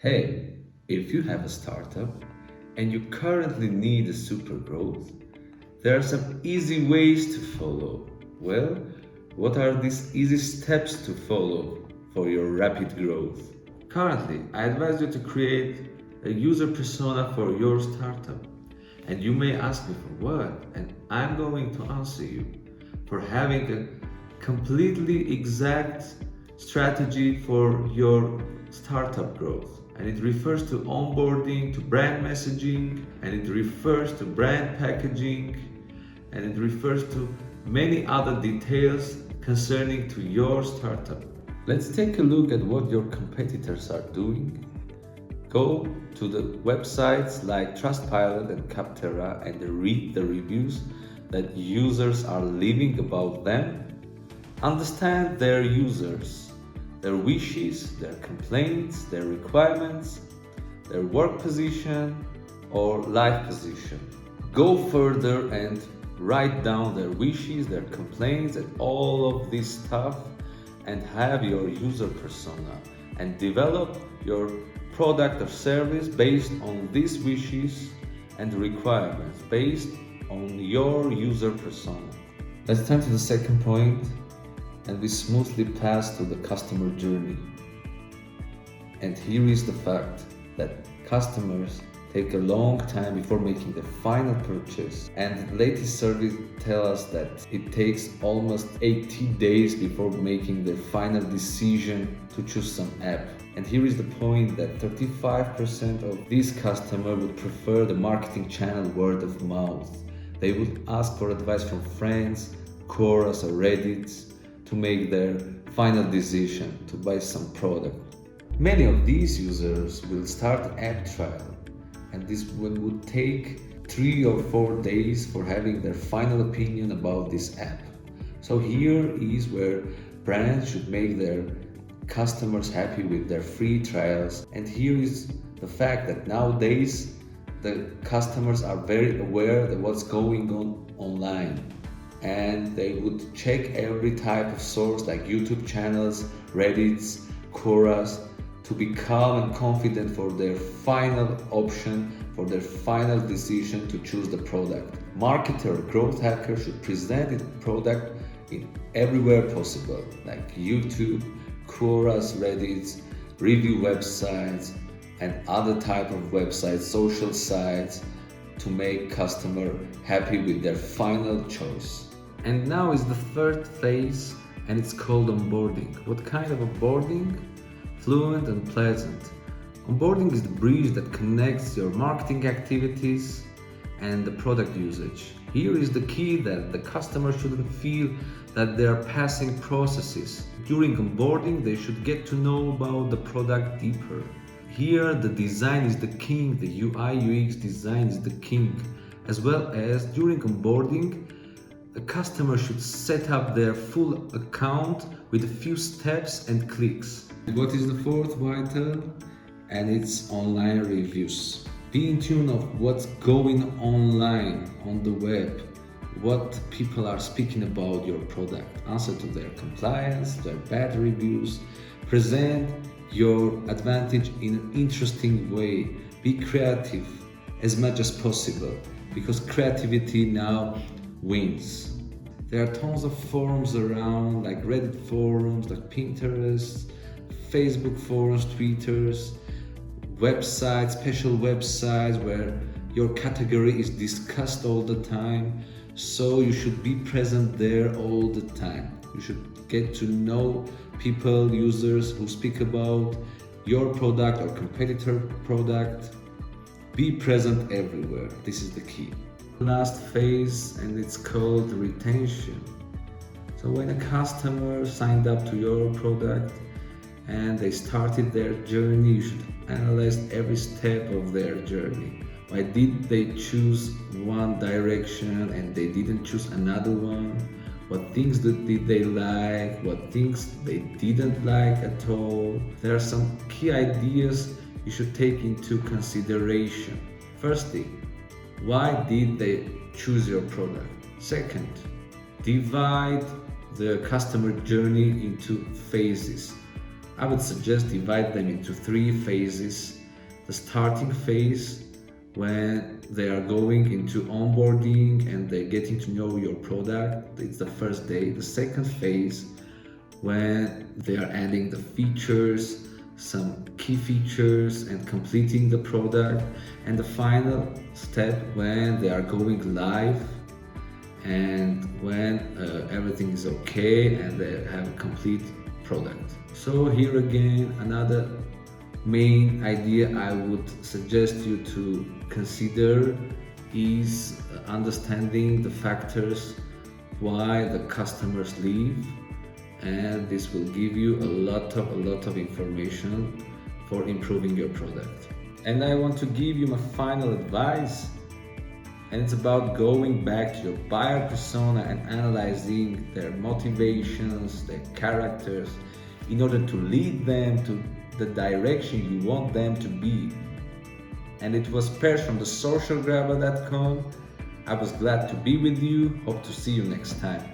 Hey, if you have a startup and you currently need a super growth, there are some easy ways to follow. Well, what are these easy steps to follow for your rapid growth? Currently, I advise you to create a user persona for your startup. And you may ask me for what? And I'm going to answer you for having a completely exact strategy for your startup growth. And it refers to onboarding, to brand messaging, and it refers to brand packaging, and it refers to many other details concerning to your startup. Let's take a look at what your competitors are doing. Go to the websites like Trustpilot and Capterra and read the reviews that users are leaving about them. Understand their users, their wishes, their complaints, their requirements, their work position or life position. Go further and write down their wishes, their complaints, and all of this stuff, and have your user persona and develop your product or service based on these wishes and requirements based on your user persona. Let's turn to the second point, and we smoothly pass to the customer journey. And here is the fact that customers take a long time before making the final purchase, and the latest surveys tell us that it takes almost 80 days before making their final decision to choose some app. And here is the point that 35% of these customers would prefer the marketing channel word of mouth. They would ask for advice from friends, Quoras or Reddit to make their final decision to buy some product. Many of these users will start an app trial, and this would take 3 or 4 days for having their final opinion about this app. So here is where brands should make their customers happy with their free trials. And here is the fact that nowadays the customers are very aware of what's going on online, and they would check every type of source like YouTube channels, Reddits, Quoras, to be calm and confident for their final option, for their final decision to choose the product. Marketer or growth hacker should present its product in everywhere possible, like YouTube, Quoras, Reddits, review websites, and other type of websites, social sites, to make customer happy with their final choice. And now is the third phase, and it's called onboarding. What kind of onboarding? Fluent and pleasant. Onboarding is the bridge that connects your marketing activities and the product usage. Here is the key that the customer shouldn't feel that they are passing processes. During onboarding, they should get to know about the product deeper. Here, the design is the king, the UI UX design is the king, as well as during onboarding, the customer should set up their full account with a few steps and clicks. What is the fourth vital? And it's online reviews. Be in tune of what's going online on the web, what people are speaking about your product. Answer to their compliance, their bad reviews. Present your advantage in an interesting way. Be creative as much as possible, because creativity now wins. There are tons of forums around, like Reddit forums, like Pinterest, Facebook forums, Twitters, websites, special websites where your category is discussed all the time. So you should be present there all the time. You should get to know people, users who speak about your product or competitor product. Be present everywhere. This is the key. Last phase, and it's called retention. So when a customer signed up to your product and they started their journey, you should analyze every step of their journey. Why did they choose one direction and they didn't choose another one? What things did they like? What things they didn't like at all? There are some key ideas you should take into consideration. Firstly, why did they choose your product? Second, divide the customer journey into phases. I would suggest divide them into 3 phases. The starting phase, when they are going into onboarding and they're getting to know your product, it's the first day. The second phase, when they are adding the features, some key features, and completing the product. And the final step, when they are going live and when everything is okay and they have a complete product. So here again, another main idea I would suggest you to consider is understanding the factors why the customers leave, and this will give you a lot of information for improving your product. And I want to give you my final advice, and it's about going back to your buyer persona and analyzing their motivations, their characters, in order to lead them to the direction you want them to be. And it was Per from the socialgrabber.com. I was glad to be with you. Hope to see you next time.